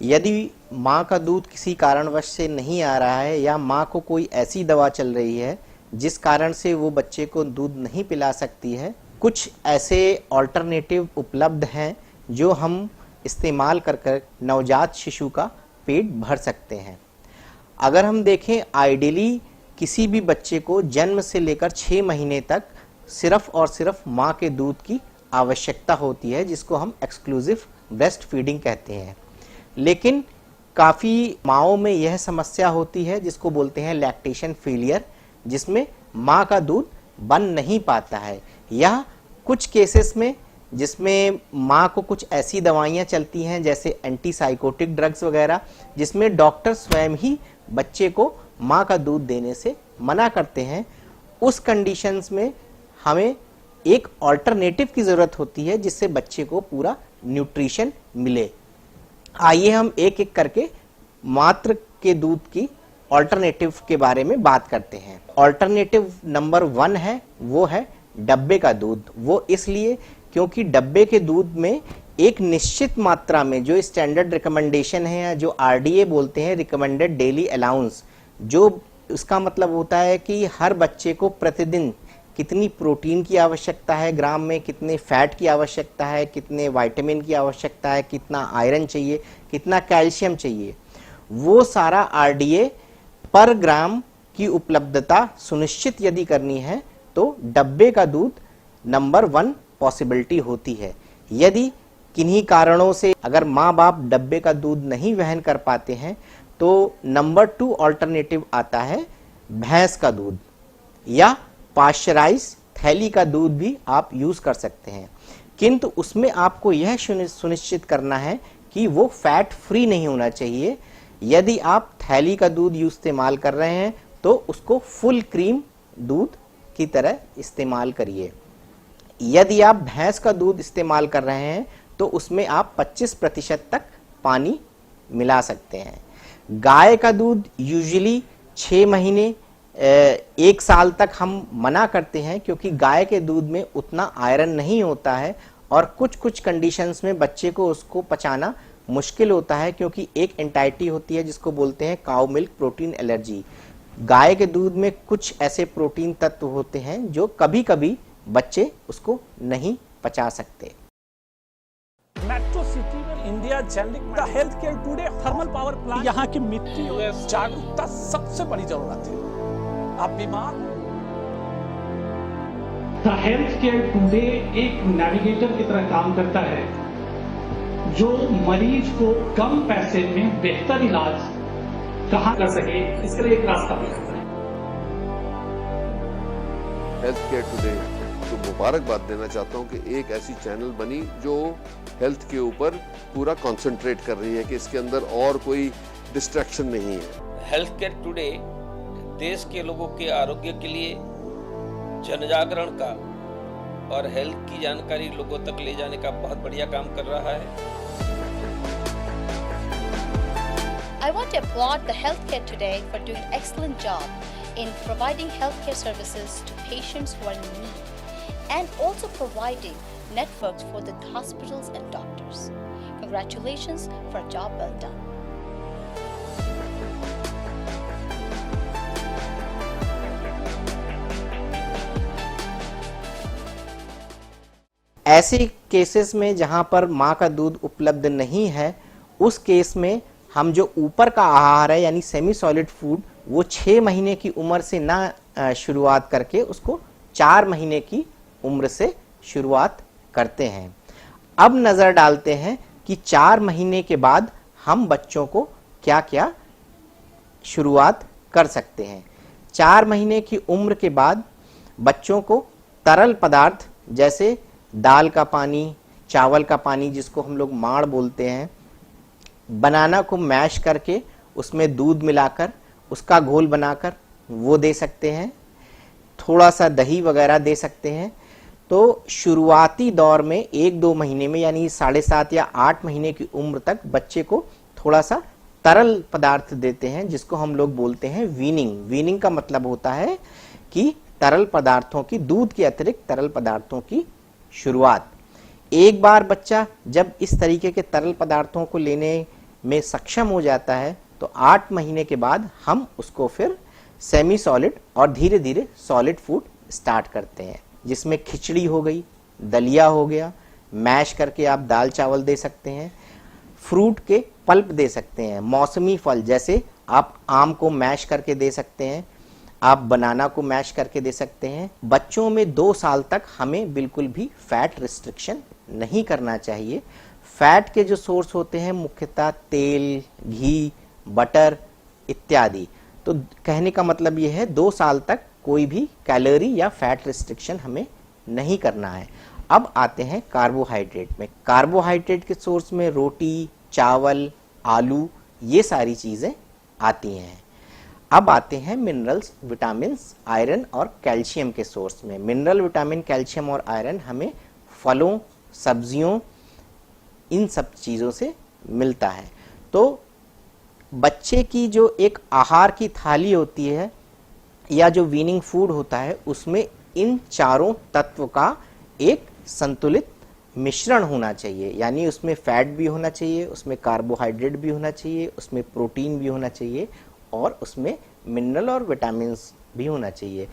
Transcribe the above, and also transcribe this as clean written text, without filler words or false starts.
यदि माँ का दूध किसी कारणवश से नहीं आ रहा है या माँ को कोई ऐसी दवा चल रही है जिस कारण से वो बच्चे को दूध नहीं पिला सकती है, कुछ ऐसे ऑल्टरनेटिव उपलब्ध हैं जो हम इस्तेमाल कर नवजात शिशु का पेट भर सकते हैं। अगर हम देखें, आइडियली किसी भी बच्चे को जन्म से लेकर 6 महीने तक सिर्फ और सिर्फ माँ के दूध की आवश्यकता होती है, जिसको हम एक्सक्लूसिव ब्रेस्ट फीडिंग कहते हैं। लेकिन काफ़ी माँओं में यह समस्या होती है जिसको बोलते हैं लैक्टेशन फेलियर, जिसमें माँ का दूध बन नहीं पाता है, या कुछ केसेस में जिसमें माँ को कुछ ऐसी दवाइयाँ चलती हैं जैसे एंटीसाइकोटिक ड्रग्स वगैरह, जिसमें डॉक्टर स्वयं ही बच्चे को माँ का दूध देने से मना करते हैं। उस कंडीशंस में हमें एक ऑल्टरनेटिव की ज़रूरत होती है जिससे बच्चे को पूरा न्यूट्रिशन मिले। आइए हम एक एक करके मात्र के दूध की ऑल्टरनेटिव के बारे में बात करते हैं। ऑल्टरनेटिव नंबर 1 है, वो है डब्बे का दूध। वो इसलिए क्योंकि डब्बे के दूध में एक निश्चित मात्रा में, जो स्टैंडर्ड रिकमेंडेशन है या जो आरडीए बोलते हैं, रिकमेंडेड डेली अलाउंस, जो उसका मतलब होता है कि हर बच्चे को प्रतिदिन कितनी प्रोटीन की आवश्यकता है ग्राम में, कितने फैट की आवश्यकता है, कितने विटामिन की आवश्यकता है, कितना आयरन चाहिए, कितना कैल्शियम चाहिए, वो सारा आरडीए पर ग्राम की उपलब्धता सुनिश्चित यदि करनी है तो डब्बे का दूध नंबर 1 पॉसिबिलिटी होती है। यदि किन्हीं कारणों से अगर माँ बाप डब्बे का दूध नहीं वहन कर पाते हैं तो नंबर 2 ऑल्टरनेटिव आता है भैंस का दूध, या पाश्चराइज थैली का दूध भी आप यूज कर सकते हैं। किंतु उसमें आपको यह सुनिश्चित करना है कि वो फैट फ्री नहीं होना चाहिए। यदि आप थैली का दूध इस्तेमाल कर रहे हैं तो उसको फुल क्रीम दूध की तरह इस्तेमाल करिए। यदि आप भैंस का दूध इस्तेमाल कर रहे हैं तो उसमें आप 25% तक पानी मिला सकते हैं। गाय का दूध यूजुअली 6 महीने 1 साल तक हम मना करते हैं, क्योंकि गाय के दूध में उतना आयरन नहीं होता है और कुछ कंडीशंस में बच्चे को उसको पचाना मुश्किल होता है, क्योंकि एक एंटाइटी होती है जिसको बोलते हैं काउ मिल्क प्रोटीन एलर्जी। गाय के दूध में कुछ ऐसे प्रोटीन तत्व होते हैं जो कभी कभी बच्चे उसको नहीं पचा सकते। मेट्रो सिटी में India generic the health care today thermal power plant, यहाँ की मिट्टी जागरूकता सबसे बड़ी जरूरत है। आप बीमार, द हेल्थ केयर टुडे एक नेविगेटर की तरह काम करता है जो मरीज को कम पैसे में बेहतर इलाज कहाँ कर सके, इसके लिए एक रास्ता भी करता है। हेल्थ केयर टुडे को मुबारकबाद देना चाहता हूं कि एक ऐसी चैनल बनी जो हेल्थ के ऊपर पूरा कंसंट्रेट कर रही है, कि इसके अंदर और कोई डिस्ट्रैक्शन नहीं है। हेल्थ केयर टुडे देश के लोगों के आरोग्य के लिए जनजागरण का और हेल्थ की जानकारी लोगों तक ले जाने का बहुत बढ़िया काम कर रहा है। I want to applaud the Healthcare Today for doing an excellent job in providing healthcare services to patients who are in need and also providing networks for the hospitals and doctors. Congratulations for a job well done. ऐसे cases में जहां पर माँ का दूध उपलब्ध नहीं है, उस केस में हम जो ऊपर का आहार है यानी सेमी सॉलिड फूड, वो 6 महीने की उम्र से ना शुरुआत करके उसको 4 महीने की उम्र से शुरुआत करते हैं। अब नज़र डालते हैं कि 4 महीने के बाद हम बच्चों को क्या क्या शुरुआत कर सकते हैं। 4 महीने की उम्र के बाद बच्चों को तरल पदार्थ जैसे दाल का पानी, चावल का पानी जिसको हम लोग माड़ बोलते हैं, बनाना को मैश करके उसमें दूध मिलाकर उसका घोल बनाकर वो दे सकते हैं। थोड़ा सा दही वगैरह दे सकते हैं। तो शुरुआती दौर में 1-2 महीने में, यानी 7.5 या 8 महीने की उम्र तक बच्चे को थोड़ा सा तरल पदार्थ देते हैं, जिसको हम लोग बोलते हैं वीनिंग। वीनिंग का मतलब होता है कि तरल पदार्थों की, दूध के अतिरिक्त तरल पदार्थों की शुरुआत। एक बार बच्चा जब इस तरीके के तरल पदार्थों को लेने में सक्षम हो जाता है तो 8 महीने के बाद हम उसको फिर सेमी सॉलिड और धीरे धीरे सॉलिड फूड स्टार्ट करते हैं, जिसमें खिचड़ी हो गई, दलिया हो गया, मैश करके आप दाल चावल दे सकते हैं, फ्रूट के पल्प दे सकते हैं, मौसमी फल जैसे आप आम को मैश करके दे सकते हैं, आप बनाना को मैश करके दे सकते हैं। बच्चों में 2 साल तक हमें बिल्कुल भी फैट रिस्ट्रिक्शन नहीं करना चाहिए। फैट के जो सोर्स होते हैं मुख्यतः तेल, घी, बटर इत्यादि। तो कहने का मतलब ये है 2 साल तक कोई भी कैलोरी या फैट रिस्ट्रिक्शन हमें नहीं करना है। अब आते हैं कार्बोहाइड्रेट में। कार्बोहाइड्रेट के सोर्स में रोटी, चावल, आलू ये सारी चीज़ें आती हैं। अब आते हैं मिनरल्स, विटामिन्स, आयरन और कैल्शियम के सोर्स में। मिनरल, विटामिन, कैल्शियम और आयरन हमें फलों, सब्जियों इन सब चीज़ों से मिलता है। तो बच्चे की जो एक आहार की थाली होती है या जो वीनिंग फूड होता है उसमें इन चारों तत्व का एक संतुलित मिश्रण होना चाहिए, यानी उसमें फैट भी होना चाहिए, उसमें कार्बोहाइड्रेट भी होना चाहिए, उसमें प्रोटीन भी होना चाहिए और उसमें मिनरल और विटामिन्स भी होना चाहिए।